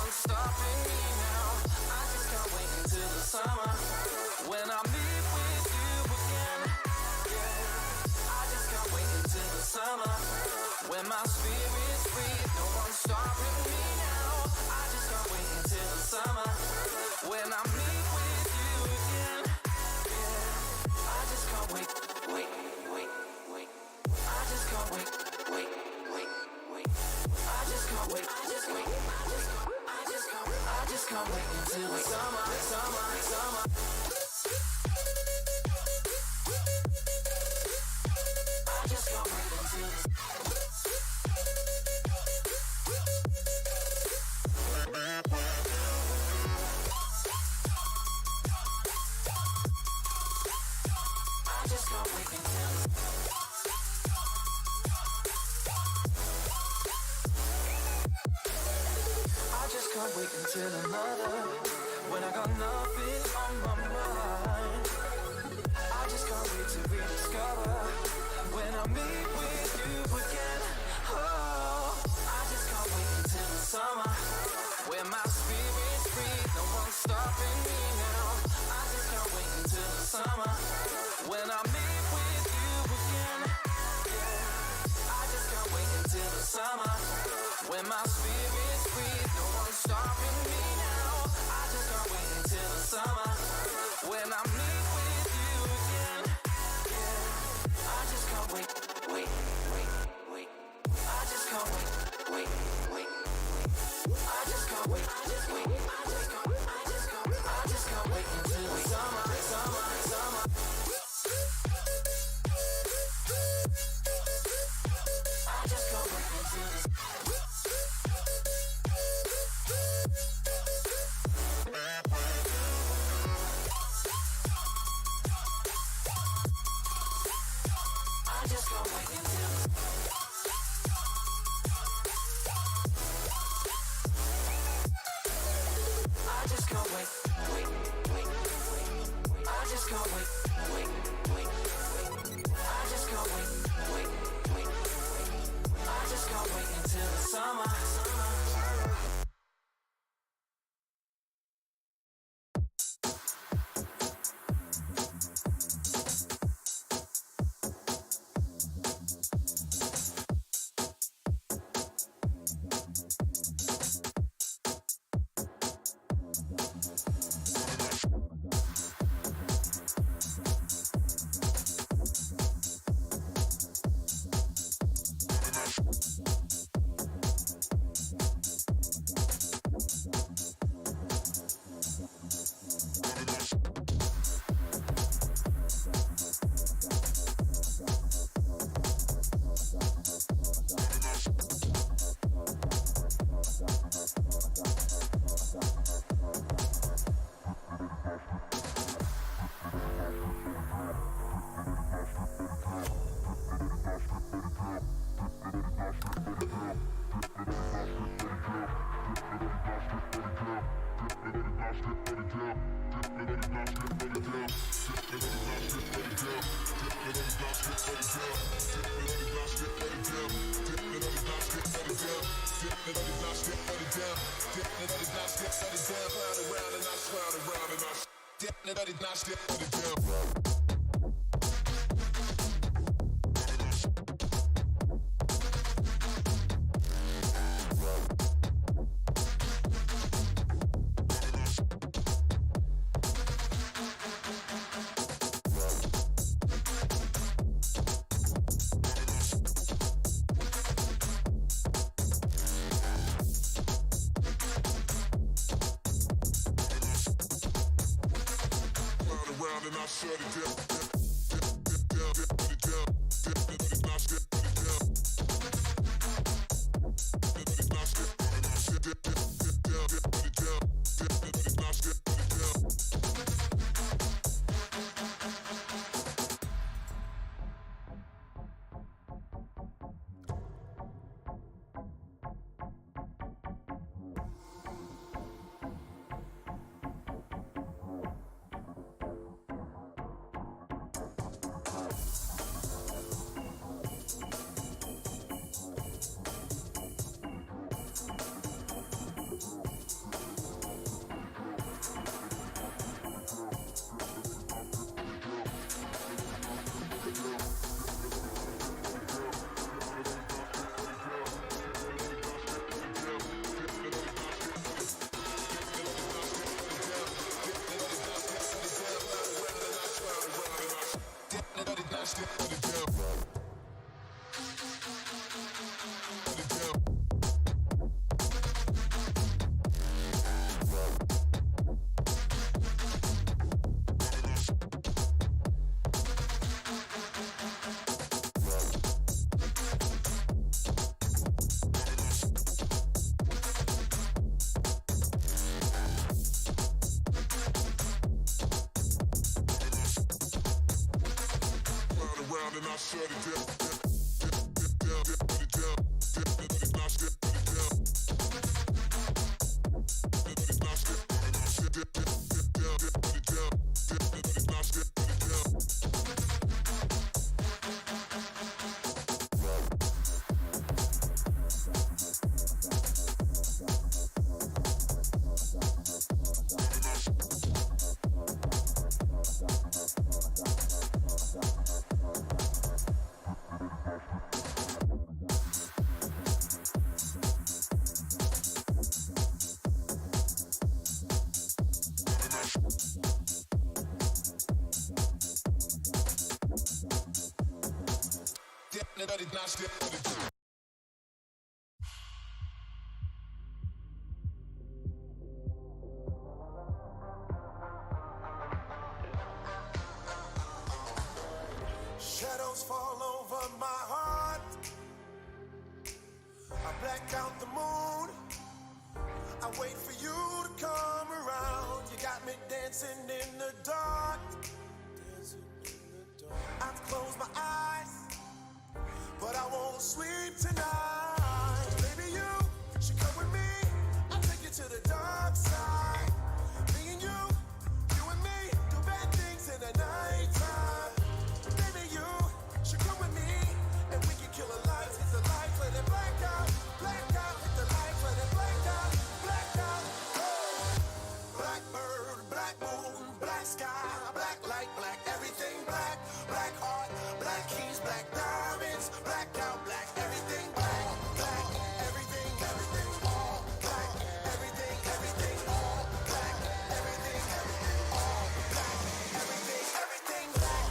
one's stopping me now. I just can't wait until the summer when I meet with you again. Yeah, I just can't wait until the summer when my spirit's free. No one's stopping me now. I just can't wait until the summer when I meet with you again. Yeah, I just can't wait. I just can't wait. I just can't wait. I just can't wait until the summer. I just can't wait until the I just can't wait until I just can't wait until another when I got nothing on my mind. I just can't wait to rediscover when I meet with you again. Oh, I just can't wait until the summer when my spirit's free. No one's stopping me now. I just can't wait until the summer when I meet with you again. Yeah, I just can't wait until the summer when my spirit's free. No one's stopping me now. I just can't wait until the summer when I meet with you again. Yeah, I just can't wait. I just can't wait. I just can't wait. I just can't wait until the summer. I just can't wait until the summer. Shadows fall over my heart. I black out the moon. I wait for you to come around. You got me dancing in the dark. I've closed my eyes, but I won't sleep tonight. Baby, you should come with me. I'll take you to the dark side. Me and you and me, do bad things in the nighttime. Baby, you should come with me, and we can kill the lights, hit the lights, let it black out, hit the lights, let it black out, oh. Blackbird, black moon, black sky, black light, black everything, black heart, black keys, black diamonds, black out, black everything, black everything, all black, everything, all black, everything, all black, everything, black.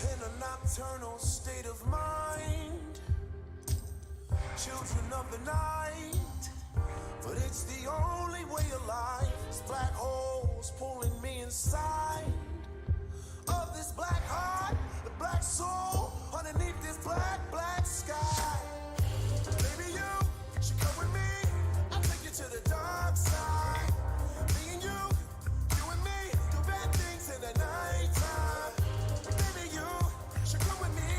In a nocturnal state of mind, children of the night, but it's the only way of life. It's black holes pulling me inside of this black heart, the black soul underneath this black sky. Baby, you should come with me. I'll take you to the dark side. Me and you and me, do bad things in the nighttime. Baby, you should come with me,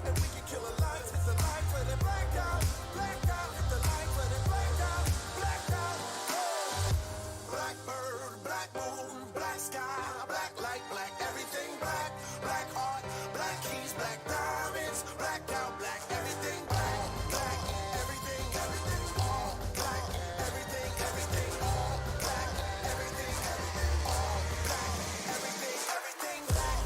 and we can kill the lights, hit the lights, let it black out, hit the lights, let it black out, oh. Blackbird, black moon, black sky, black light, black everything, black heart, black keys, black diamonds, black out, black everything, black everything, all black, everything, all black, everything, all black, everything, black.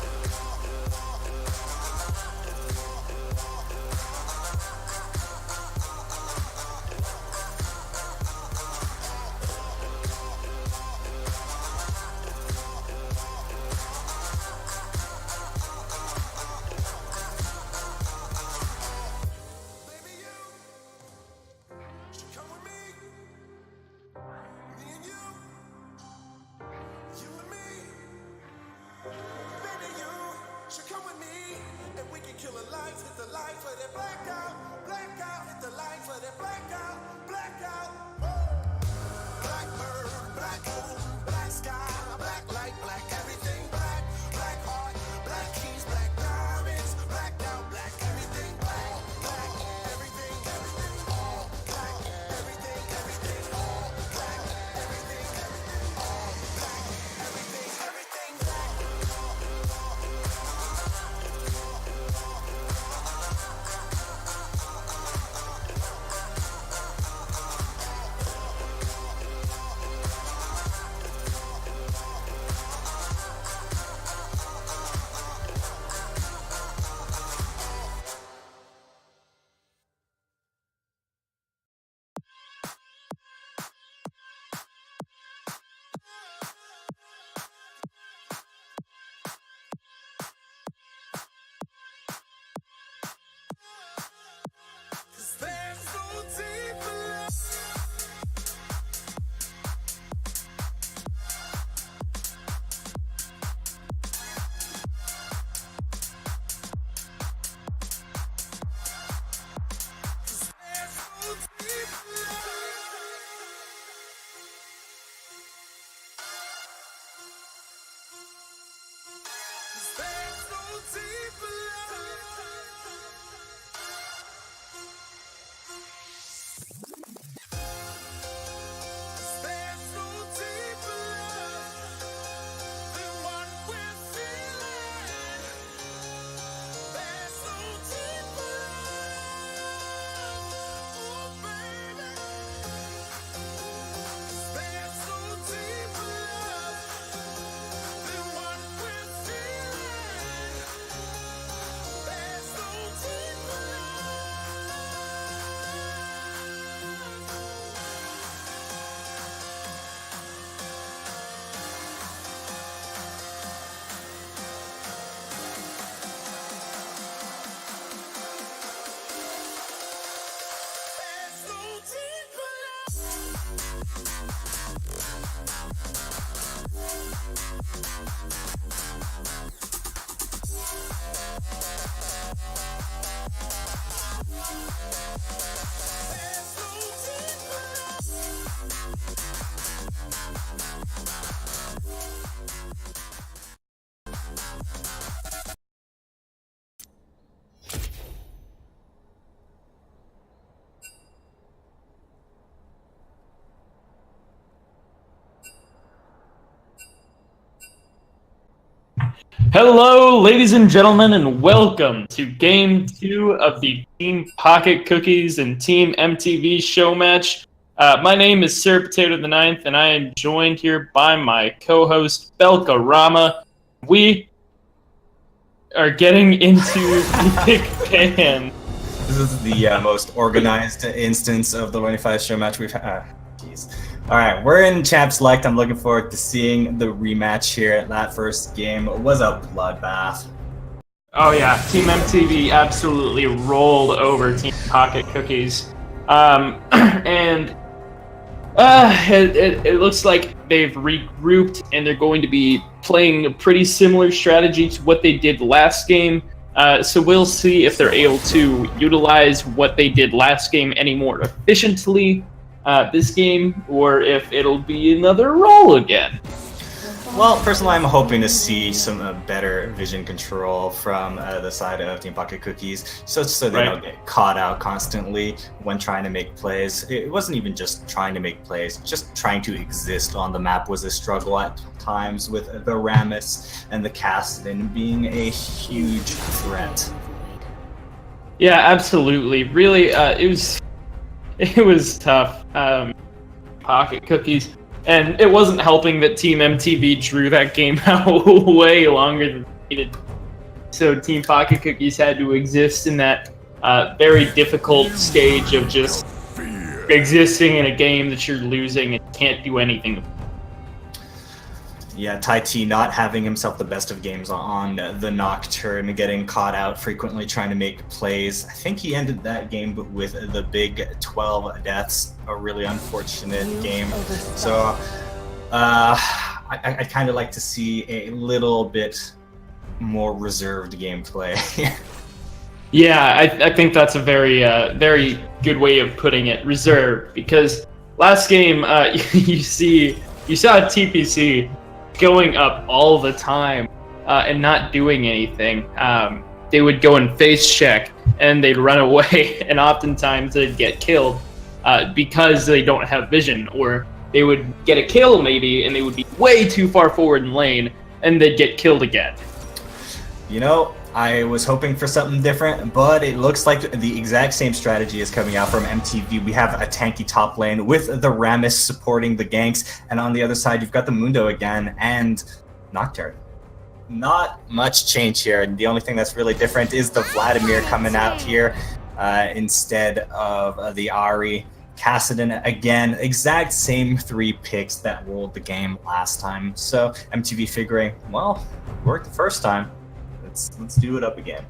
Baby, you should come with me. Me and you and me. Baby, you should come with me, and we can kill the lights, hit the lights, let it black out, hit the lights, let it black out, Blackbird, black moon, black sky, black light, black everything, black heart, black keys, black diamonds, black out, black everything, black everything, all black, everything, all black, everything, all black, everything, black. Hello, ladies and gentlemen, and welcome to Game 2 of the Team Pocket Cookies and Team MTV Showmatch. My name is Sir Potato the Ninth, and I am joined here by my co-host, Belka Rama. We are getting into the Big Pan. This is the most organized instance of the 25 show match we've had. Jeez. All right, we're in Champ Select. I'm looking forward to seeing the rematch here. That first game was a bloodbath. Oh yeah, Team MTV absolutely rolled over Team Pocket Cookies. And it looks like they've regrouped and they're going to be playing a pretty similar strategy to what they did last game. So we'll see if they're able to utilize what they did last game any more efficiently this game, or if it'll be another roll again. Well, personally, I'm hoping to see some better vision control from the side of Team Pocket Cookies, so they don't get caught out constantly when trying to make plays. It wasn't even just trying to make plays, just trying to exist on the map was a struggle at times, with the Ramus and the Cassidon being a huge threat. Yeah, absolutely. Really, it was tough. Pocket Cookies. And it wasn't helping that Team MTV drew that game out way longer than they needed. So Team Pocket Cookies had to exist in that very difficult stage of just existing in a game that you're losing and can't do anything. Yeah, Tai T not having himself the best of games on the Nocturne, getting caught out frequently trying to make plays. I think he ended that game with the big 12 deaths, a really unfortunate game. So I'd kind of like to see a little bit more reserved gameplay. Yeah, I think that's a very good way of putting it, reserved, because last game you saw TPC going up all the time and not doing anything. They would go and face check and they'd run away, and oftentimes they'd get killed because they don't have vision, or they would get a kill maybe and they would be way too far forward in lane and they'd get killed again. You know, I was hoping for something different, but it looks like the exact same strategy is coming out from MTV. We have a tanky top lane with the Ramus supporting the ganks, and on the other side, you've got the Mundo again and Nocturne. Not much change here. The only thing that's really different is the Vladimir coming out here instead of the Ahri. Cassidon again, exact same 3 picks that rolled the game last time. So MTV figuring, well, worked the first time. Let's do it up again.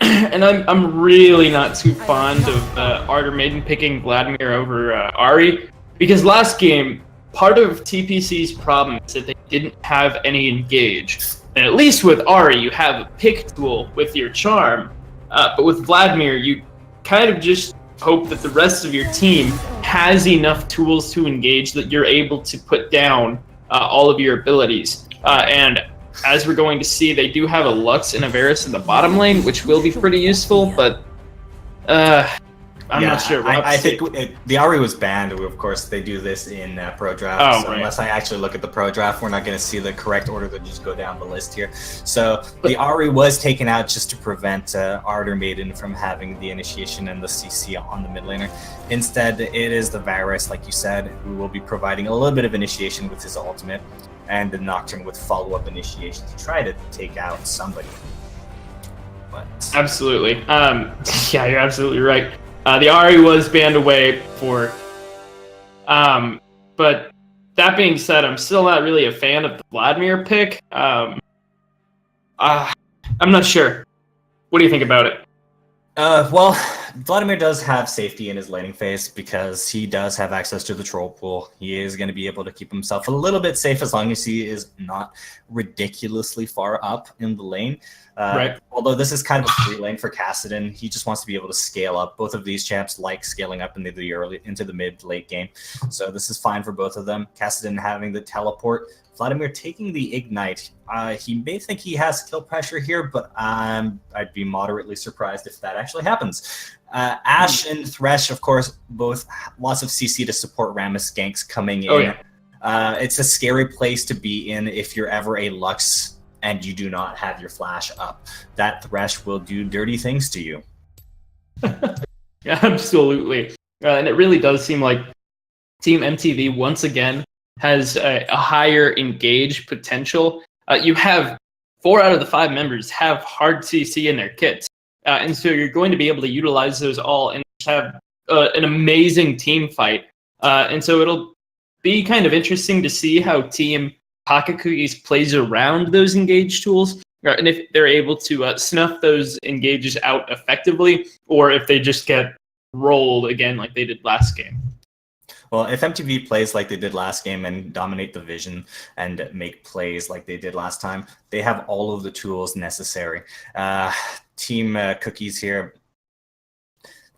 And I'm really not too fond of Ardor Maiden picking Vladimir over Ahri, because last game, part of TPC's problem is that they didn't have any engage. And at least with Ahri, you have a pick tool with your charm, but with Vladimir, you kind of just hope that the rest of your team has enough tools to engage that you're able to put down all of your abilities. And as we're going to see, they do have a Lux and a Varus in the bottom lane, which will be pretty useful, but I'm not sure. I think the Ahri was banned. Of course, they do this in Pro Draft. So unless I actually look at the Pro Draft, we're not going to see the correct order that just go down the list here. So the Ahri was taken out just to prevent Ardor Maiden from having the initiation and the CC on the mid laner. Instead, it is the Varus, like you said, who will be providing a little bit of initiation with his ultimate, and the Nocturne with follow-up initiation to try to take out somebody. But absolutely. Yeah, you're absolutely right. The Ahri was banned away before. But that being said, I'm still not really a fan of the Vladimir pick. I'm not sure. What do you think about it? Well, Vladimir does have safety in his laning phase because he does have access to the troll pool. He is going to be able to keep himself a little bit safe as long as he is not ridiculously far up in the lane. Right. Although this is kind of a free lane for Kassadin, he just wants to be able to scale up. Both of these champs like scaling up into the mid-late game, so this is fine for both of them. Kassadin having the teleport, Vladimir taking the ignite. He may think he has kill pressure here, but I'd be moderately surprised if that actually happens. Ashe and Thresh, of course, both lots of CC to support Rammus ganks coming in. Oh, yeah. It's a scary place to be in if you're ever a Lux and you do not have your flash up. That Thresh will do dirty things to you. Yeah, absolutely. And it really does seem like Team MTV, once again, has a higher engage potential. You have 4 out of the 5 members have hard CC in their kits. And so you're going to be able to utilize those all and have an amazing team fight. And so it'll be kind of interesting to see how Team pocketcookies plays around those engage tools, and if they're able to snuff those engages out effectively, or if they just get rolled again like they did last game. Well, if MTV plays like they did last game and dominate the vision and make plays like they did last time, they have all of the tools necessary. Team Cookies here,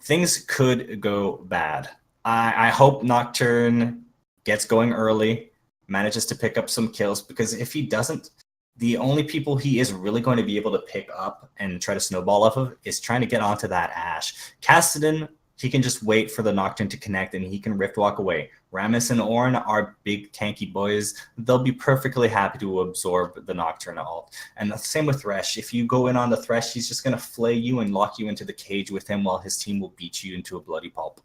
things could go bad. I hope Nocturne gets going early, manages to pick up some kills, because if he doesn't, the only people he is really going to be able to pick up and try to snowball off of is trying to get onto that Ashe. Kassadin, he can just wait for the Nocturne to connect and he can rift walk away. Rammus and Ornn are big tanky boys. They'll be perfectly happy to absorb the Nocturne ult. And the same with Thresh. If you go in on the Thresh, he's just going to flay you and lock you into the cage with him while his team will beat you into a bloody pulp.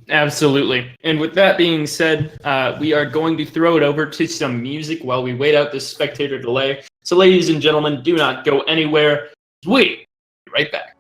Absolutely. And with that being said, we are going to throw it over to some music while we wait out this spectator delay. So ladies and gentlemen, do not go anywhere. We'll be right back.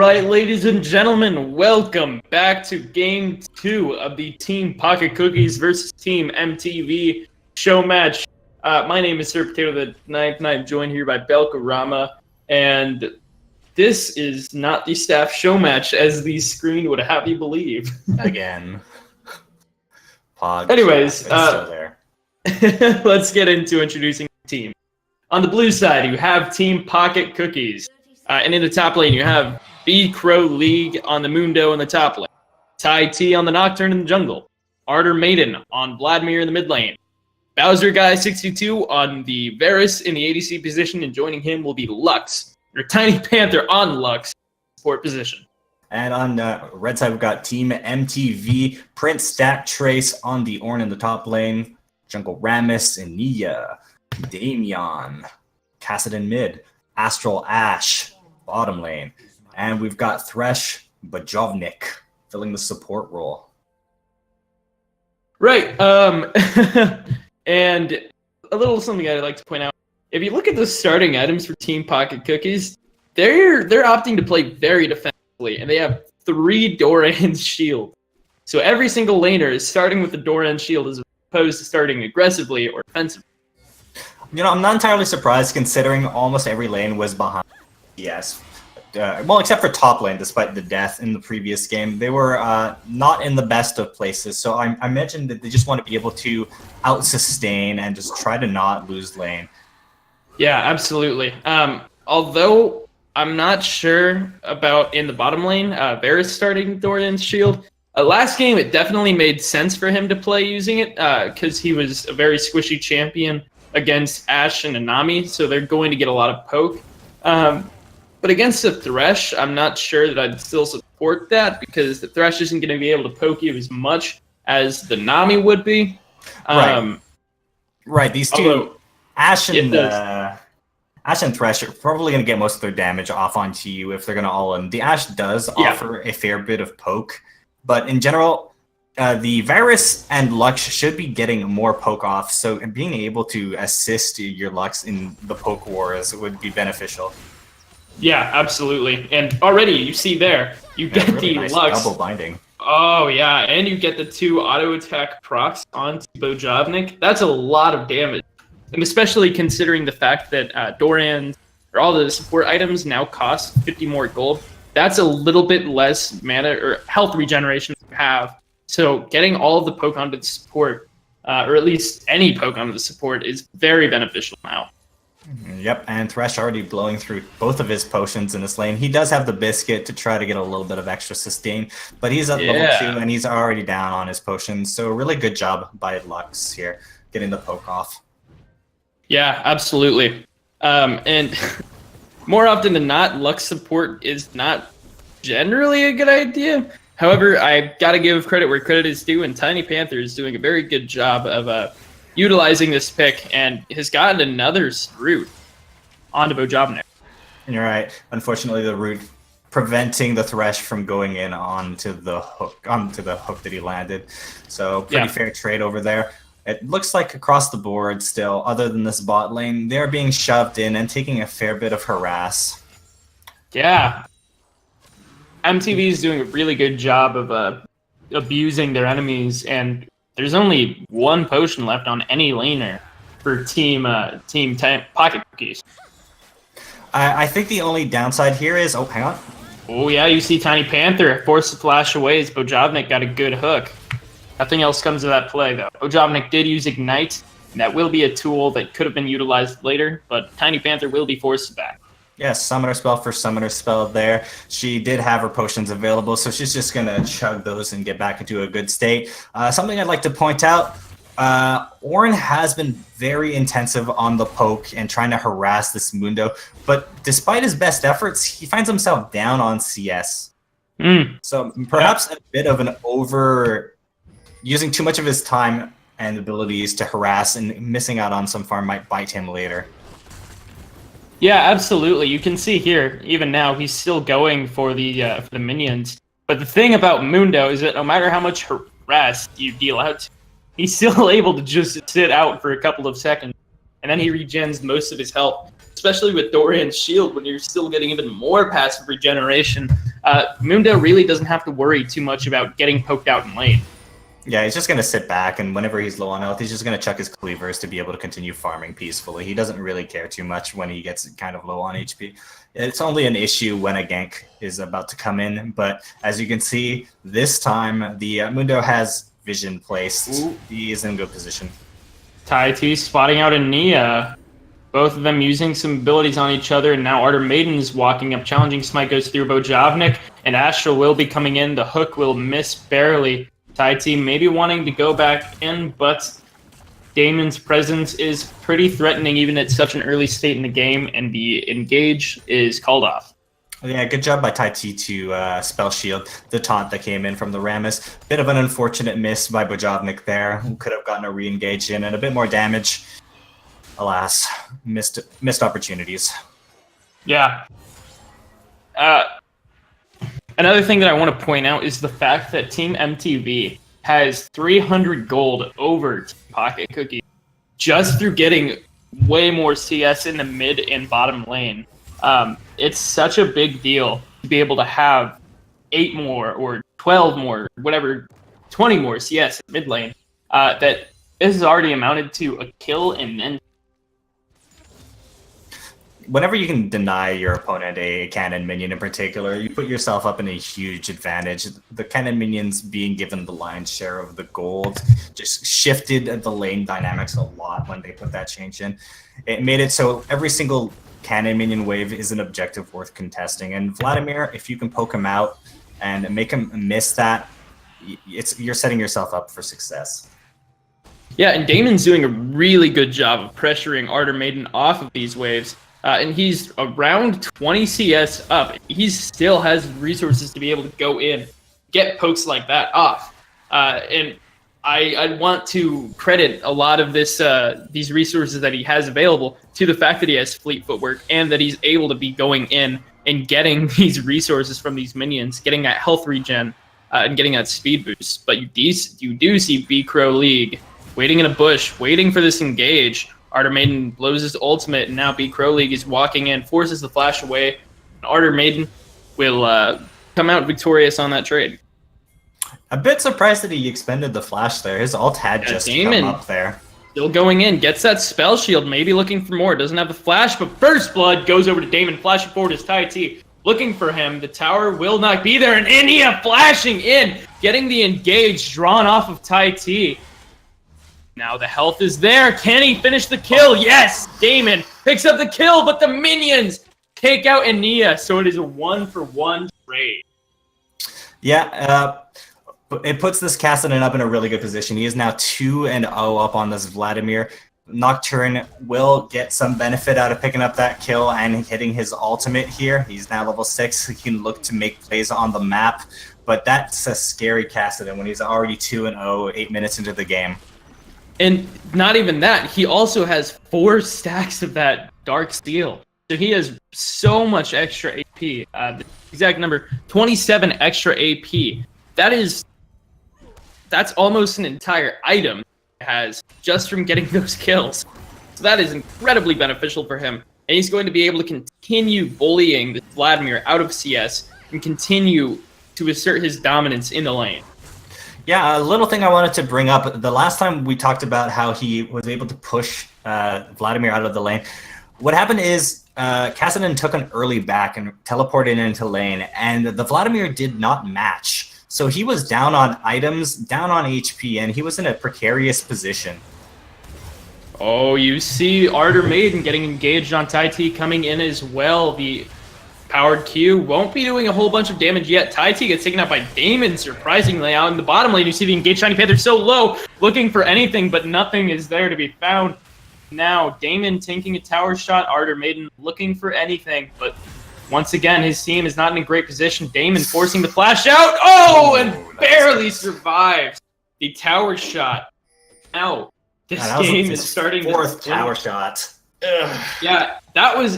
right, ladies and gentlemen, welcome back to Game 2 of the Team Pocket Cookies versus Team MTV Showmatch. My name is Sir Potato the Ninth, and I'm joined here by Belkorama, and this is not the staff showmatch, as the screen would have you believe. Again. Anyways, it's still there. Let's get into introducing the team. On the blue side, you have Team Pocket Cookies. And in the top lane, you have B Crow League on the Mundo in the top lane. Tai T on the Nocturne in the jungle. Ardor Maiden on Vladimir in the mid lane. Bowser Guy 62 on the Varus in the ADC position, and joining him will be Lux. Or Tiny Panther on Lux, support position. And on the red side, we've got Team MTV, Prince Stat Trace on the Ornn in the top lane, Jungle Rammus and Nia, Damian, Kassadin mid, Astral Ash, bottom lane. And we've got Thresh Bojovnik filling the support role. Right. And a little something I'd like to point out. If you look at the starting items for Team Pocket Cookies, they're opting to play very defensively, and they have 3 Doran's shield. So every single laner is starting with the Doran shield as opposed to starting aggressively or defensively. You know, I'm not entirely surprised considering almost every lane was behind CS. Well, except for top lane, despite the death in the previous game. They were not in the best of places, so I imagine that they just want to be able to out-sustain and just try to not lose lane. Yeah, absolutely. Although I'm not sure about in the bottom lane, Varus starting Doran's shield. Last game, it definitely made sense for him to play using it because he was a very squishy champion against Ashe and Anami, so they're going to get a lot of poke. But against the Thresh, I'm not sure that I'd still support that because the Thresh isn't going to be able to poke you as much as the Nami would be. Right, these two... Ashe and Thresh are probably going to get most of their damage off onto you if they're going to all in. The Ashe does offer a fair bit of poke, but in general, the Varus and Lux should be getting more poke off, so being able to assist your Lux in the poke wars would be beneficial. Yeah, absolutely. And already, you see there, you get really the nice Lux. double binding. Oh, yeah, and you get the 2 auto attack procs onto Bojovnik. That's a lot of damage. And especially considering the fact that Doran, or all the support items, now cost 50 more gold. That's a little bit less mana or health regeneration you have. So getting all of the poke onto the support, or at least any poke onto the support, is very beneficial now. Yep, and Thresh already blowing through both of his potions in this lane. He does have the Biscuit to try to get a little bit of extra sustain, but he's at level 2 and he's already down on his potions. So really good job by Lux here, getting the poke off. Yeah, absolutely. And more often than not, Lux support is not generally a good idea. However, I've got to give credit where credit is due, and Tiny Panther is doing a very good job of utilizing this pick and has gotten another root onto Bojovnik. You're right. Unfortunately, the root preventing the Thresh from going in onto the hook that he landed. So pretty fair trade over there. It looks like across the board still, other than this bot lane, they're being shoved in and taking a fair bit of harass. Yeah. MTV is doing a really good job of abusing their enemies, and there's only 1 potion left on any laner for Team Pocket Cookies. I think the only downside here is... Oh, hang on. Oh, yeah, you see Tiny Panther forced to flash away as Bojovnik got a good hook. Nothing else comes of that play, though. Bojovnik did use Ignite, and that will be a tool that could have been utilized later, but Tiny Panther will be forced back. Yes, Summoner Spell for Summoner Spell there. She did have her potions available, so she's just going to chug those and get back into a good state. Something I'd like to point out, Ornn has been very intensive on the poke and trying to harass this Mundo, but despite his best efforts, he finds himself down on CS. So perhaps a bit of an using too much of his time and abilities to harass and missing out on some farm might bite him later. Yeah, absolutely. You can see here, even now, he's still going for the minions. But the thing about Mundo is that no matter how much harass you deal out, he's still able to just sit out for a couple of seconds, and then he regens most of his health. Especially with Doran's shield, when you're still getting even more passive regeneration Mundo really doesn't have to worry too much about getting poked out in lane. Yeah, he's just going to sit back, and whenever he's low on health, he's just going to chuck his cleavers to be able to continue farming peacefully. He doesn't really care too much when he gets kind of low on HP. It's only an issue when a gank is about to come in, but as you can see, this time the Mundo has vision placed. Ooh. He is in good position. Tai-T spotting out in Nia. Both of them using some abilities on each other, and now Ardor Maiden's walking up, challenging. Smite goes through Bojovnik, and Astral will be coming in. The hook will miss barely. Tai-T maybe wanting to go back in, but Damon's presence is pretty threatening even at such an early state in the game, and the engage is called off. Yeah, good job by Tai-T to spell shield the taunt that came in from the Rammus. Bit of an unfortunate miss by Bojovnik there. Could have gotten a re-engage in and a bit more damage. Alas, missed opportunities. Yeah. Another thing that I want to point out is the fact that Team MTV has 300 gold over Pocket Cookie just through getting way more CS in the mid and bottom lane. It's such a big deal to be able to have 8 more or 12 more, whatever, 20 more CS in mid lane, that this has already amounted to a kill and then whenever you can deny your opponent a cannon minion in particular, you put yourself up in a huge advantage. The cannon minions being given the lion's share of the gold just shifted the lane dynamics a lot when they put that change in. It made it so every single cannon minion wave is an objective worth contesting. And Vladimir, if you can poke him out and make him miss that, you're setting yourself up for success. Yeah, and Damon's doing a really good job of pressuring Ardor Maiden off of these waves. And he's around 20 CS up. He still has resources to be able to go in, get pokes like that off. And I want to credit a lot of these resources that he has available to the fact that he has fleet footwork and that he's able to be going in and getting these resources from these minions, getting that health regen and getting that speed boost. But you do see B-Crow League waiting in a bush, waiting for this engage. Ardor Maiden blows his ultimate, and now B-Crow League is walking in, forces the flash away. And Ardor Maiden will come out victorious on that trade. A bit surprised that he expended the flash there. His ult had just come up there. Still going in, gets that spell shield, maybe looking for more. Doesn't have the flash, but First Blood goes over to Damon, flashing forward as Tai-T. Looking for him, the tower will not be there, and India flashing in, getting the engage drawn off of Tai-T. Now the health is there. Can he finish the kill? Yes! Damon picks up the kill, but the minions take out Ania, so it is a 1-for-1 trade. Yeah, it puts this Kassadin up in a really good position. He is now 2-0 up on this Vladimir. Nocturne will get some benefit out of picking up that kill and hitting his ultimate here. He's now level 6. He can look to make plays on the map, but that's a scary Kassadin when he's already 2-0, 8 minutes into the game. And not even that, he also has 4 stacks of that Dark Steel. So he has so much extra AP. The exact number, 27 extra AP. That's almost an entire item he has just from getting those kills. So that is incredibly beneficial for him. And he's going to be able to continue bullying this Vladimir out of CS and continue to assert his dominance in the lane. Yeah, a little thing I wanted to bring up. The last time we talked about how he was able to push Vladimir out of the lane. What happened is Kassadin took an early back and teleported into lane, and the Vladimir did not match. So he was down on items, down on HP, and he was in a precarious position. Oh, you see Ardor Maiden getting engaged on Tai-T coming in as well. The powered Q won't be doing a whole bunch of damage yet. Tai-T gets taken out by Damon, surprisingly. Out in the bottom lane, you see the engaged Shiny Panther so low, looking for anything, but nothing is there to be found. Now, Damon tanking a tower shot, Ardor Maiden looking for anything, but once again, his team is not in a great position. Damon forcing the flash out, and barely survives the tower shot. Now, this game is starting to... Fourth tower shot. Ugh. Yeah,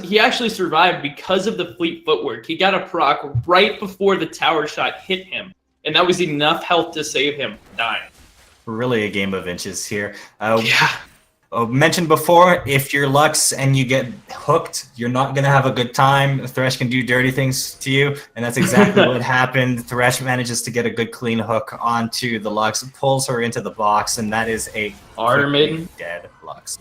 he actually survived because of the fleet footwork. He got a proc right before the tower shot hit him, and that was enough health to save him from dying. Really a game of inches here. mentioned before, if you're Lux and you get hooked, you're not going to have a good time. Thresh can do dirty things to you, and that's exactly what happened. Thresh manages to get a good clean hook onto the Lux, pulls her into the box, and that is a Ardor Maiden dead Lux.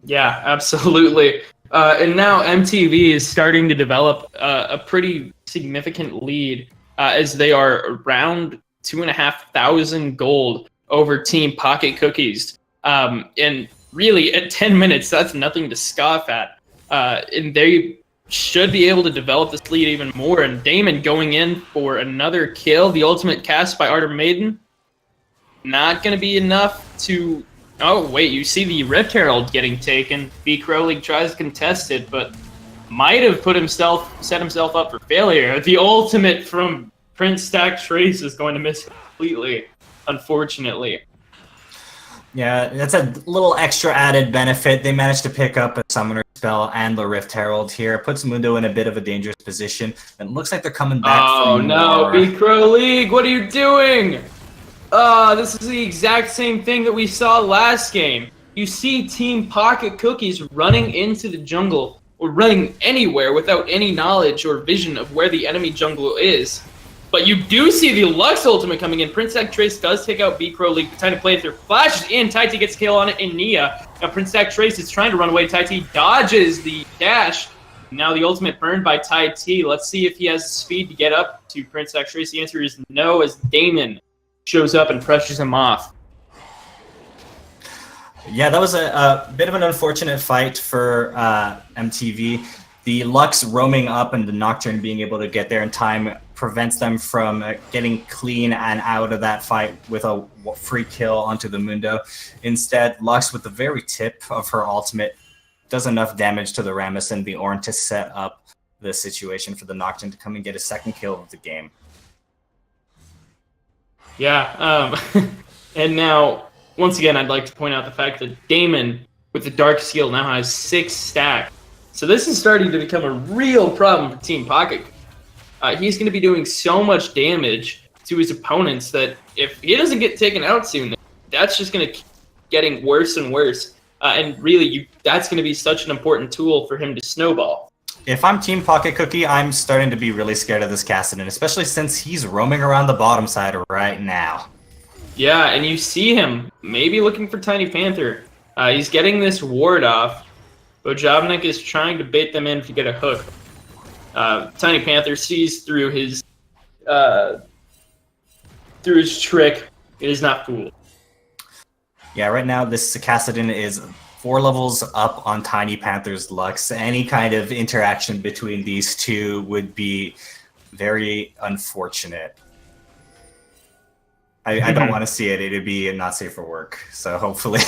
Yeah, absolutely. And now MTV is starting to develop a pretty significant lead as they are around 2,500 gold over Team Pocket Cookies. And really, at 10 minutes, that's nothing to scoff at. And they should be able to develop this lead even more. And Damon going in for another kill, the ultimate cast by Ardor Maiden, not going to be enough to... Oh, wait, you see the Rift Herald getting taken. B. Crowley tries to contest it, but might have set himself up for failure. The ultimate from Prince Stack Trace is going to miss completely, unfortunately. Yeah, that's a little extra added benefit. They managed to pick up a Summoner Spell and the Rift Herald here. Puts Mundo in a bit of a dangerous position. And it looks like they're coming back Oh, from no, more. B. Crow League, what are you doing? This is the exact same thing that we saw last game. You see Team Pocket Cookies running into the jungle, or running anywhere without any knowledge or vision of where the enemy jungle is. But you do see the Lux ultimate coming in. Prince Stack Trace does take out B. Crow League. Time to play it through. Flashes in. Taiti gets kill on it in Nia. Now Prince Stack Trace is trying to run away. Taiti dodges the dash. Now the ultimate burned by Taiti. Let's see if he has the speed to get up to Prince Stack Trace. The answer is no, as Damon shows up and pressures him off. Yeah, that was a bit of an unfortunate fight for MTV. The Lux roaming up and the Nocturne being able to get there in time prevents them from getting clean and out of that fight with a free kill onto the Mundo. Instead, Lux, with the very tip of her ultimate, does enough damage to the Rammus and the Ornn to set up the situation for the Nocturne to come and get a second kill of the game. Yeah, and now, once again, I'd like to point out the fact that Damon, with the Dark Skill, now has 6 stacks. So this is starting to become a real problem for Team Pocket. He's going to be doing so much damage to his opponents that if he doesn't get taken out soon, that's just going to keep getting worse and worse. And really, that's going to be such an important tool for him to snowball. If I'm Team Pocket Cookie, I'm starting to be really scared of this Kassadin, especially since he's roaming around the bottom side right now. Yeah, and you see him maybe looking for Tiny Panther. He's getting this ward off. Bojovnik is trying to bait them in to get a hook. Tiny Panther sees through his trick. It is not fooled. Yeah, right now this Kassadin is 4 levels up on Tiny Panther's Lux. Any kind of interaction between these two would be very unfortunate. I don't want to see it. It'd be not safe for work. So hopefully,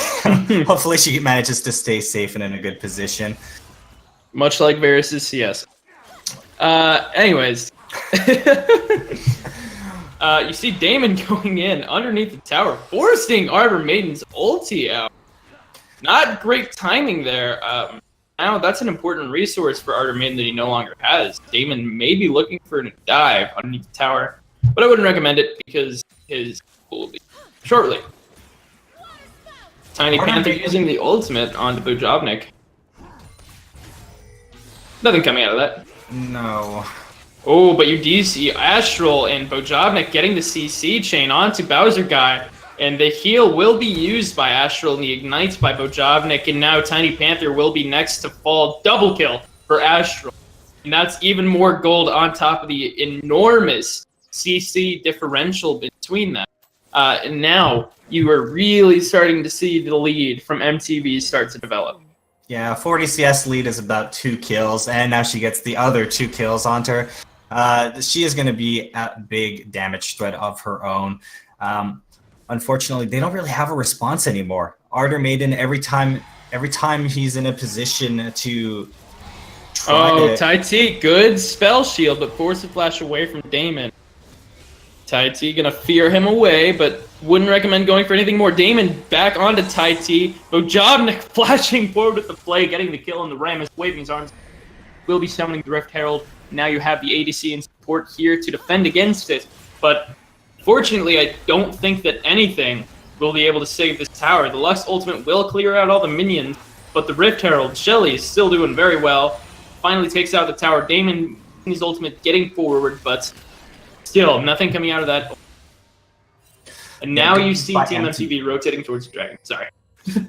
hopefully she manages to stay safe and in a good position. Much like Varus' CS. Anyways. You see Damon going in underneath the tower, forcing Ardor Maiden's ulti out. Not great timing there. Now that's an important resource for Ardor Maiden that he no longer has. Damon may be looking for a dive underneath the tower, but I wouldn't recommend it because his will be shortly. Tiny Panther using the ultimate onto Bojovnik. Nothing coming out of that. No. Oh, but you do see Astral and Bojovnik getting the CC chain onto Bowser Guy, and the heal will be used by Astral and the ignites by Bojovnik, and now Tiny Panther will be next to fall. Double kill for Astral. And that's even more gold on top of the enormous CC differential between them. And now you are really starting to see the lead from MTV start to develop. Yeah, 40 CS lead is about 2 kills, and now she gets the other 2 kills onto her. She is going to be a big damage threat of her own. Unfortunately, they don't really have a response anymore. Ardor Maiden, every time he's in a position to try to... Taiti, good spell shield, but force a flash away from Damon. Taiti gonna fear him away, but wouldn't recommend going for anything more. Damon back onto Taiti. Bojovnik flashing forward with the play, getting the kill on the Rammus, waving his arms. Will be summoning the Rift Herald. Now you have the ADC and support here to defend against it. But fortunately, I don't think that anything will be able to save this tower. The Lux ultimate will clear out all the minions, but the Rift Herald, Shelly, is still doing very well. Finally takes out the tower. Damon, his ultimate, getting forward, but still, nothing coming out of that. And now you see Team MTV rotating towards the Dragon. Sorry.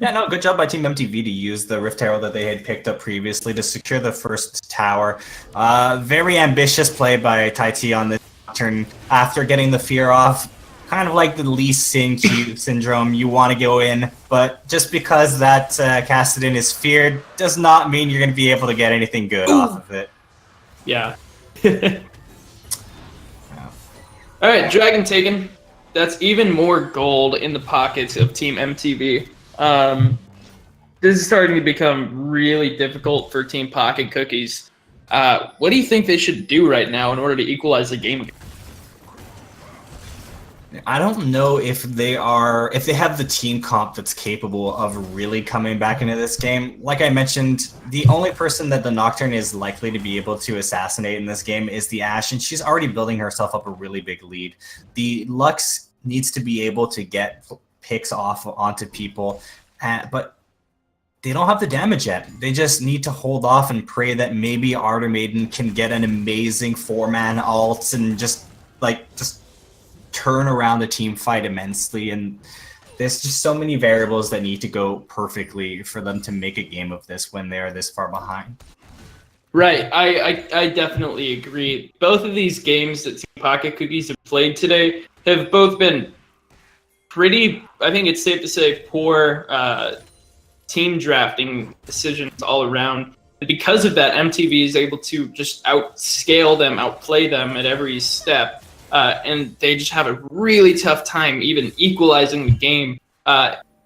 Yeah, no, good job by Team MTV to use the Rift Herald that they had picked up previously to secure the first tower. Very ambitious play by Tai T on this turn after getting the fear off. Kind of like the Lee Sin cube syndrome. You want to go in, but just because that Kassadin is feared does not mean you're going to be able to get anything good off of it. Yeah. All right, Dragon taken. That's even more gold in the pockets of Team MTV. This is starting to become really difficult for Team Pocket Cookies. What do you think they should do right now in order to equalize the game? I don't know if they have the team comp that's capable of really coming back into this game. Like I mentioned, the only person that the Nocturne is likely to be able to assassinate in this game is the Ashe, and she's already building herself up a really big lead. The Lux needs to be able to get picks off onto people, but they don't have the damage yet. They just need to hold off and pray that maybe Ardor Maiden can get an amazing 4-man ult and just turn around the team fight immensely. And there's just so many variables that need to go perfectly for them to make a game of this when they are this far behind. Right, I definitely agree. Both of these games that Team Pocket Cookies have played today have both been pretty, I think it's safe to say, poor team drafting decisions all around. Because of that, MTV is able to just outscale them, outplay them at every step, and they just have a really tough time even equalizing the game,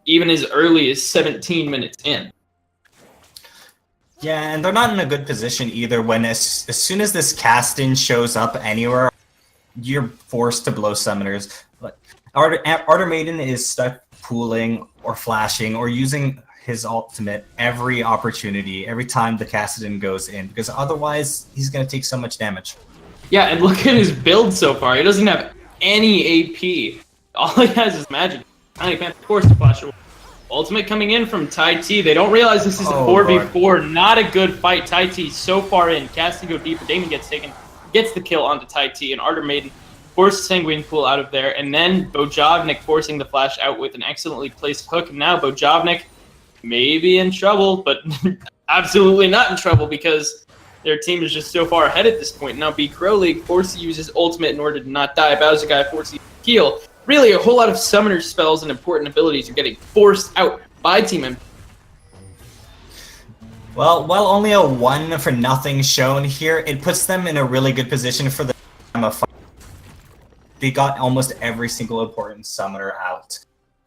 even as early as 17 minutes in. Yeah, and they're not in a good position either when as soon as this cast-in shows up anywhere, you're forced to blow summoners. Ardor Maiden is stuck pooling or flashing or using his ultimate every opportunity, every time the Kassadin goes in, because otherwise he's going to take so much damage. Yeah, and look at his build so far. He doesn't have any AP. All he has is magic. Tiny Panther, of course, flash. Ultimate coming in from Tai T. They don't realize this is a 4v4. Lord. Not a good fight. Tai T so far in. Casting go deeper. Damon gets taken. Gets the kill onto Tai T. And Ardor Maiden forces Sanguine Pool out of there. And then Bojovnik forcing the flash out with an excellently placed hook. And now Bojovnik may be in trouble, but absolutely not in trouble because their team is just so far ahead at this point. Now B Crow League forced to use his ultimate in order to not die. Bowser Guy forced to heal. Really, a whole lot of summoner spells and important abilities are getting forced out by Team MTV. Well, while only a 1-for-0 shown here, it puts them in a really good position for the time of fight. They got almost every single important summoner out,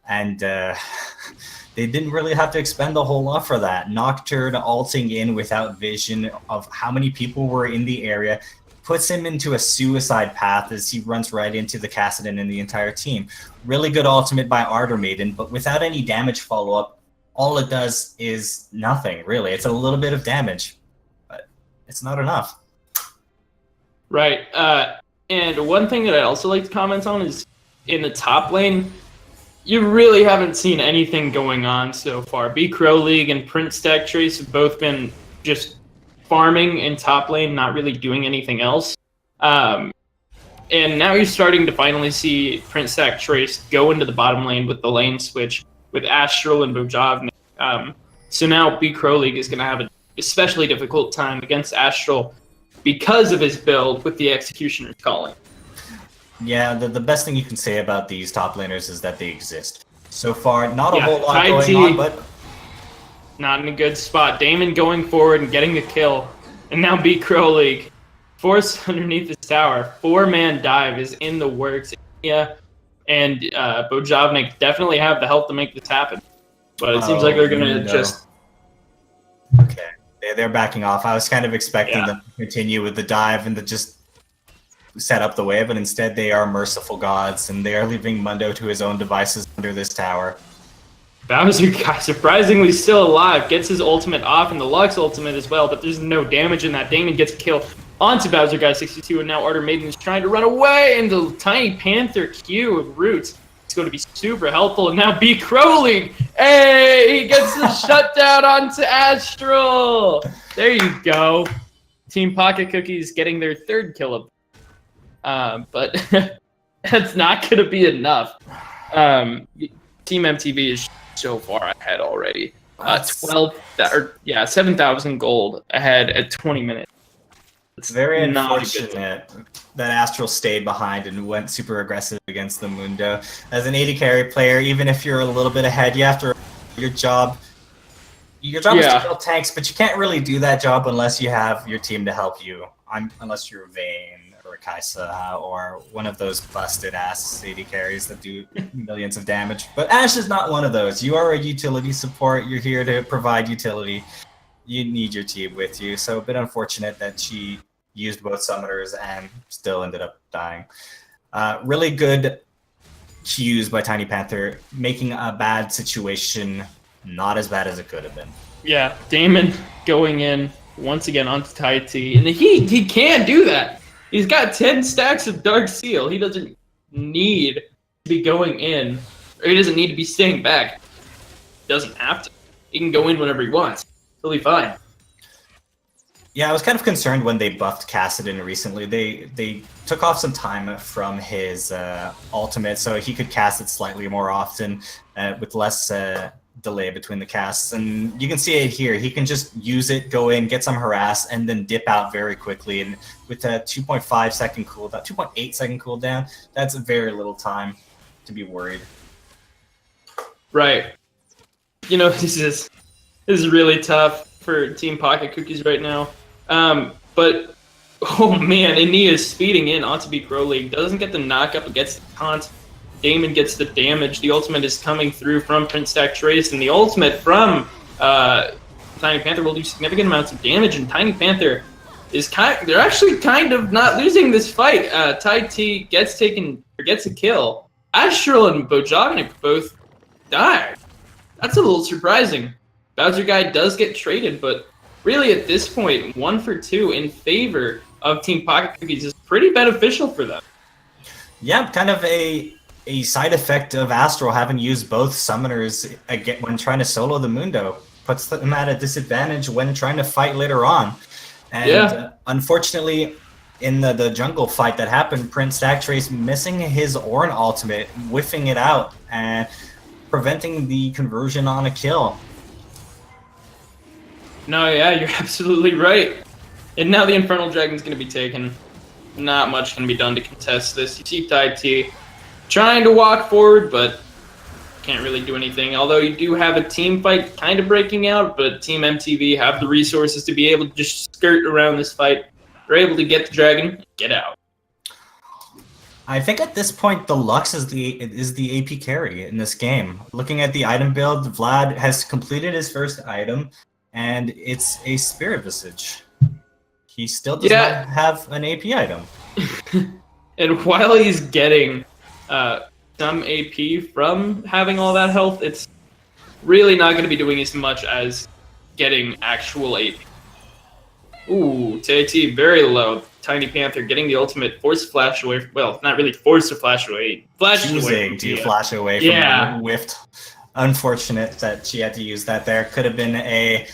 and they didn't really have to expend a whole lot for that. Nocturne ulting in without vision of how many people were in the area puts him into a suicide path as he runs right into the Kassadin and the entire team. Really good ultimate by Ardor Maiden, but without any damage follow-up, all it does is nothing, really. It's a little bit of damage, but it's not enough. Right. And one thing that I'd also like to comment on is in the top lane, you really haven't seen anything going on so far. B Crow League and Prince Stack Trace have both been just farming in top lane, not really doing anything else. And now you're starting to finally see Prince Stack Trace go into the bottom lane with the lane switch with Astral and Bojovnik. So now B Crow League is going to have an especially difficult time against Astral because of his build with the Executioner's Calling. Yeah, the best thing you can say about these top laners is that they exist. So far, not a whole lot going on, but not in a good spot. Damon going forward and getting the kill. And now B Crow League. Force underneath this tower. 4-man dive is in the works. Yeah, and Bojovnik definitely have the help to make this happen. But it seems like they're going to just... Okay, they're backing off. I was kind of expecting them to continue with the dive and to just set up the way, but instead they are merciful gods, and they are leaving Mundo to his own devices under this tower. Bowser Guy surprisingly still alive, gets his ultimate off and the Lux ultimate as well, but there's no damage in that. Damon gets killed onto Bowser Guy 62, and now Ardor Maiden is trying to run away into Tiny Panther Q with Roots. It's going to be super helpful. And now B Crowley, hey, he gets the shutdown onto Astral. There you go. Team Pocket Cookies getting their third kill up. But that's not going to be enough. Team MTV is so far ahead already. 7,000 gold ahead at 20 minutes. It's very unfortunate that Astral stayed behind and went super aggressive against the Mundo. As an AD carry player, even if you're a little bit ahead, you have to your job. Your job is to kill tanks, but you can't really do that job unless you have your team to help you. Unless you're Vayne or Kaisa or one of those busted ass AD carries that do millions of damage. But Ash is not one of those. You are a utility support. You're here to provide utility. You need your team with you. So a bit unfortunate that she used both summoners and still ended up dying. Really good cues by Tiny Panther, making a bad situation not as bad as it could have been. Yeah, Damon going in once again onto Tai T. And he can do that. He's got 10 stacks of Dark Seal. He doesn't need to be going in, or he doesn't need to be staying back. He doesn't have to. He can go in whenever he wants. He'll be fine. Yeah, I was kind of concerned when they buffed Kassadin recently. They took off some time from his ultimate, so he could cast it slightly more often with less delay between the casts. And you can see it here. He can just use it, go in, get some harass, and then dip out very quickly. And with a 2.5 second cooldown, 2.8 second cooldown, that's very little time to be worried. Right. You know, this is really tough for Team Pocket Cookies right now. But, oh man, Ania is speeding in onto B Crowley. Doesn't get the knockup, gets the taunt. Damon gets the damage. The ultimate is coming through from Prince Stack Trace, and the ultimate from Tiny Panther will do significant amounts of damage, and Tiny Panther is they're actually kind of not losing this fight. Tai T gets a kill. Astral and Bojognic both die. That's a little surprising. Bowser Guy does get traded, but really at this point, 1 for 2 in favor of Team Pocket Cookies is pretty beneficial for them. Yeah, kind of a side effect of Astral having used both summoners when trying to solo the Mundo. Puts them at a disadvantage when trying to fight later on. And unfortunately, in the jungle fight that happened, Prince Stack Trace missing his Ornn ultimate, whiffing it out, and preventing the conversion on a kill. No, yeah, you're absolutely right. And now the Infernal Dragon's going to be taken. Not much can be done to contest this. You see Tai T trying to walk forward, but can't really do anything. Although you do have a team fight kind of breaking out, but Team MTV have the resources to be able to just skirt around this fight. They're able to get the dragon and get out. I think at this point, the Lux is the AP carry in this game. Looking at the item build, Vlad has completed his first item, and it's a Spirit Visage. He still does not have an AP item. And while he's getting some AP from having all that health, it's really not going to be doing as much as getting actual AP. Ooh, TAT very low. Tiny Panther getting the ultimate, force flash away. Well, not really force to flash away. Flash away. To flash away from whiffed. Unfortunate that she had to use that there. Could have been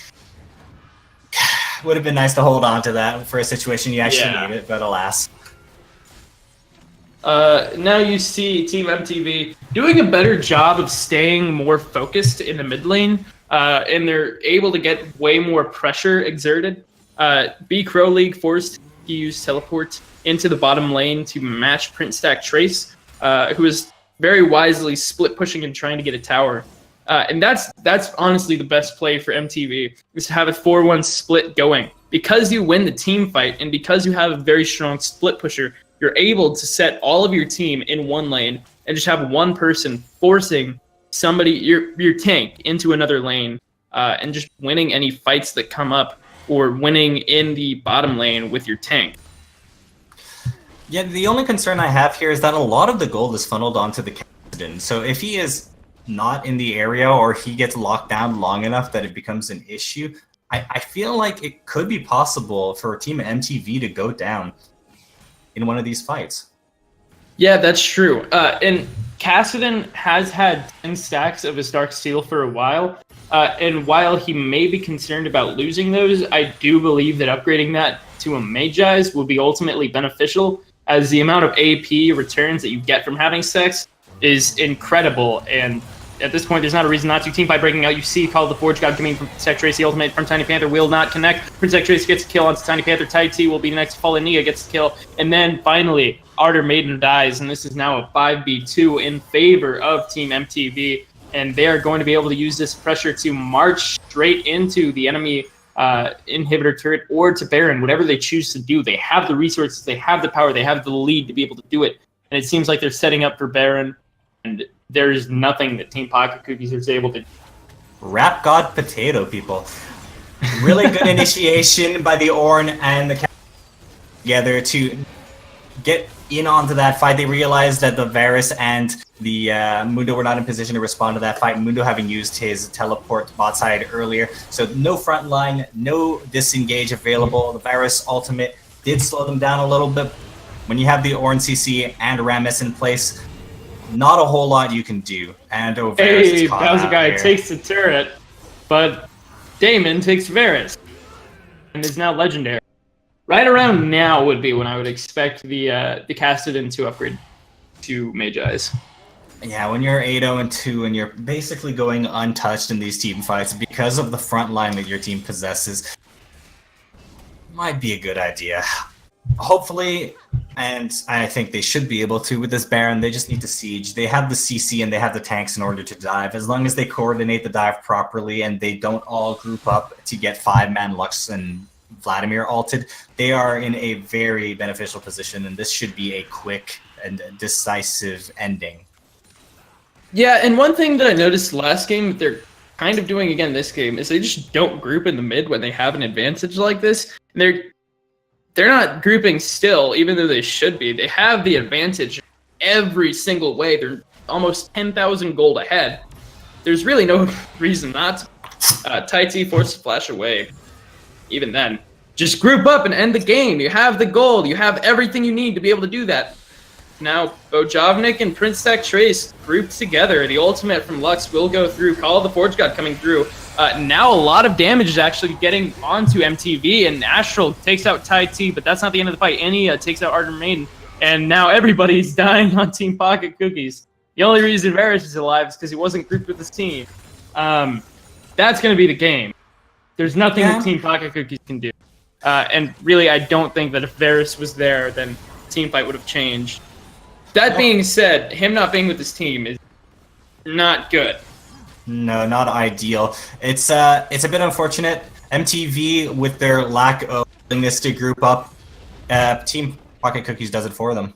would have been nice to hold on to that for a situation you actually need it, but alas. Now you see Team MTV doing a better job of staying more focused in the mid lane, and they're able to get way more pressure exerted. B Crowley forced to use teleport into the bottom lane to match Prince Stack Trace, who is very wisely split pushing and trying to get a tower. And that's honestly the best play for MTV, is to have a 4-1 split going. Because you win the team fight, and because you have a very strong split pusher, you're able to set all of your team in one lane and just have one person forcing somebody, your tank, into another lane, and just winning any fights that come up, or winning in the bottom lane with your tank. Yeah, the only concern I have here is that a lot of the gold is funneled onto the captain. So if he is not in the area, or he gets locked down long enough that it becomes an issue, I feel like it could be possible for Team MTV to go down in one of these fights. Yeah, that's true. And Cassidy has had 10 stacks of his Dark Steel for a while, and while he may be concerned about losing those, I do believe that upgrading that to a Magi's will be ultimately beneficial, as the amount of AP returns that you get from having stacks is incredible, and at this point, there's not a reason not to. Teamfight breaking out. You see Call of the Forge God coming from Protect Trace. The ultimate from Tiny Panther will not connect. Protect Trace gets a kill onto Tiny Panther. Tai T will be the next. Fallen Nia gets the kill. And then finally, Ardor Maiden dies. And this is now a 5v2 in favor of Team MTV. And they are going to be able to use this pressure to march straight into the enemy inhibitor turret or to Baron, whatever they choose to do. They have the resources, they have the power, they have the lead to be able to do it. And it seems like they're setting up for Baron. And there's nothing that Team Pocket Cookies is able to do. Rap God Potato, people. Really good initiation by the Ornn and the together to get in onto that fight. They realized that the Varus and the Mundo were not in position to respond to that fight. Mundo having used his teleport bot side earlier. So no front line, no disengage available. The Varus ultimate did slow them down a little bit. When you have the Ornn CC and Rammus in place, not a whole lot you can do. And Varus is caught Bowser out guy here. takes the turret, but Damon takes Varus and is now legendary. Right around now would be when I would expect the Cassidy to upgrade to Magi's. Yeah, when you're 8-0-2 and you're basically going untouched in these team fights because of the front line that your team possesses, might be a good idea. Hopefully, and I think they should be able to with this Baron, they just need to siege. They have the CC and they have the tanks in order to dive. As long as they coordinate the dive properly and they don't all group up to get 5-man Lux and Vladimir ulted, they are in a very beneficial position, and this should be a quick and decisive ending. Yeah, and one thing that I noticed last game that they're kind of doing again this game is they just don't group in the mid when they have an advantage like this. They're not grouping still, even though they should be. They have the advantage every single way. They're almost 10,000 gold ahead. There's really no reason not to. Tai T forced to flash away. Even then, just group up and end the game. You have the gold. You have everything you need to be able to do that. Now, Bojovnik and Prince Tech Trace grouped together. The ultimate from Lux will go through. Call of the Forge God coming through. Now a lot of damage is actually getting onto MTV, and Astral takes out Tai T, but that's not the end of the fight. Annie takes out Ardor Maiden, and now everybody's dying on Team Pocket Cookies. The only reason Varus is alive is because he wasn't grouped with his team. That's going to be the game. There's nothing that Team Pocket Cookies can do. And really, I don't think that if Varus was there, then team fight would have changed. That being said, him not being with his team is not good. No, not ideal. It's a bit unfortunate. MTV, with their lack of willingness to group up, Team Pocket Cookies does it for them.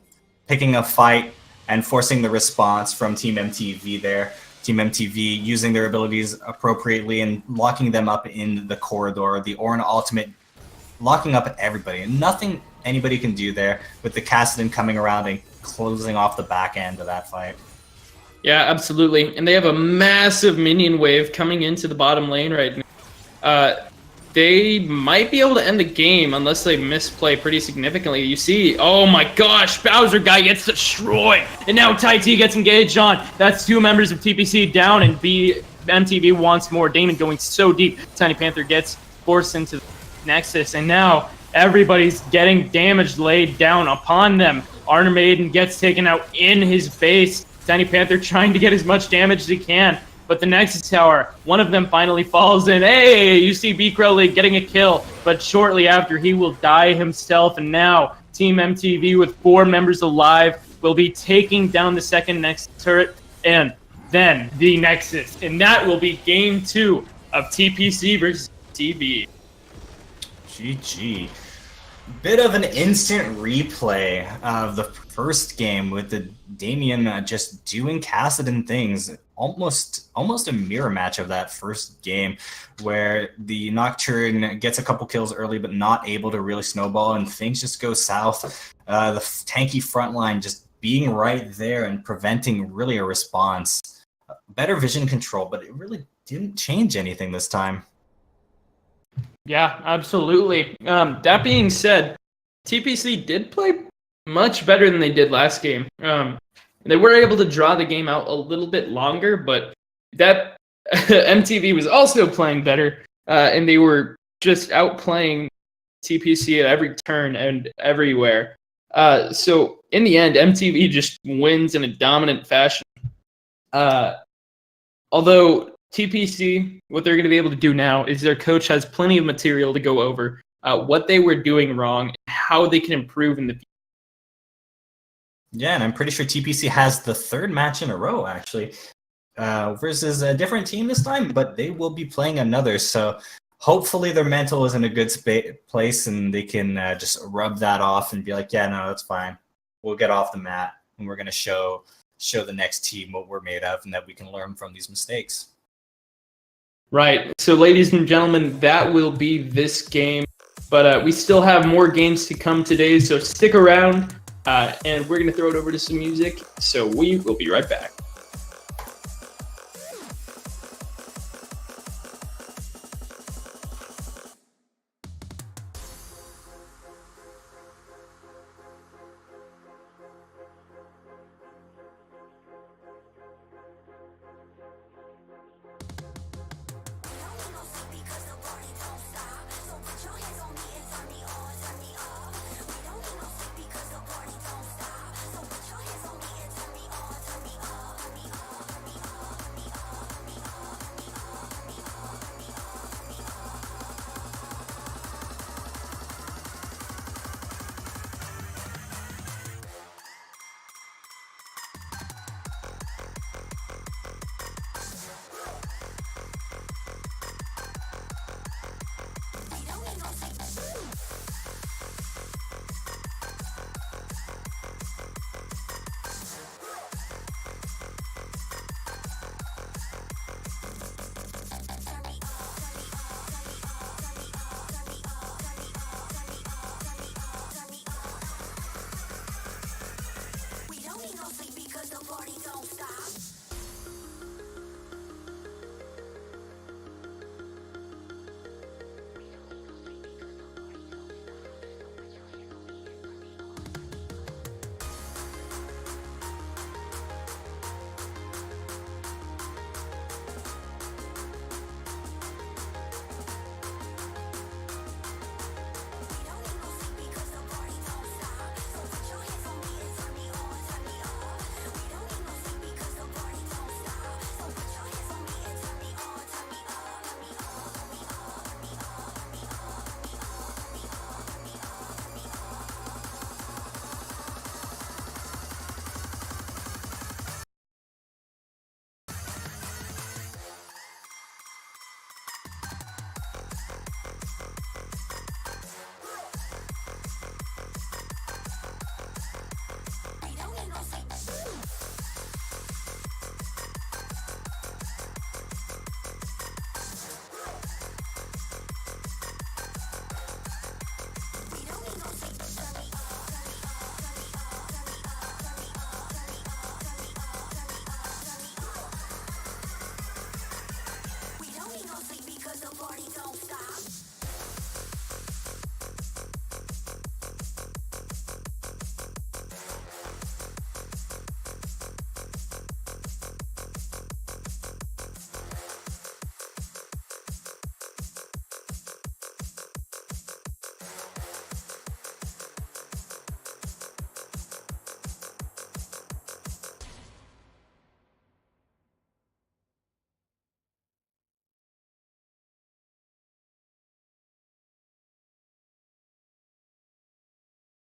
Picking a fight and forcing the response from Team MTV there. Team MTV using their abilities appropriately and locking them up in the corridor. The Ornn ultimate locking up everybody. Nothing anybody can do there with the Cassidy coming around and closing off the back end of that fight. Yeah, absolutely. And they have a massive minion wave coming into the bottom lane right now. They might be able to end the game unless they misplay pretty significantly. You see, oh my gosh, Bowser guy gets destroyed. And now Tai T gets engaged on. That's 2 members of TPC down, and MTV wants more. Damon going so deep. Tiny Panther gets forced into the Nexus, and now everybody's getting damage laid down upon them. Ardor Maiden gets taken out in his base. Tiny Panther trying to get as much damage as he can, but the Nexus Tower, one of them finally falls in. Hey, you see B. Crowley getting a kill, but shortly after he will die himself, and now Team MTV with 4 members alive will be taking down the second Nexus turret, and then the Nexus, and that will be game 2 of TPC versus TV. GG. Bit of an instant replay of the first game with the Damien just doing Cassidy things. Almost a mirror match of that first game where the Nocturne gets a couple kills early but not able to really snowball and things just go south. The tanky front line just being right there and preventing really a response. Better vision control, but it really didn't change anything this time. Yeah, absolutely. That being said, TPC did play much better than they did last game. And they were able to draw the game out a little bit longer, but that MTV was also playing better, and they were just outplaying TPC at every turn and everywhere. So in the end, MTV just wins in a dominant fashion. Although TPC, what they're going to be able to do now is their coach has plenty of material to go over what they were doing wrong and how they can improve in the future. Yeah, and I'm pretty sure TPC has the third match in a row, actually, versus a different team this time, but they will be playing another. So hopefully their mental is in a good place and they can just rub that off and be like, yeah, no, that's fine. We'll get off the mat and we're going to show the next team what we're made of and that we can learn from these mistakes. Right. So, ladies and gentlemen, that will be this game. But we still have more games to come today, so stick around. And we're going to throw it over to some music. So we will be right back.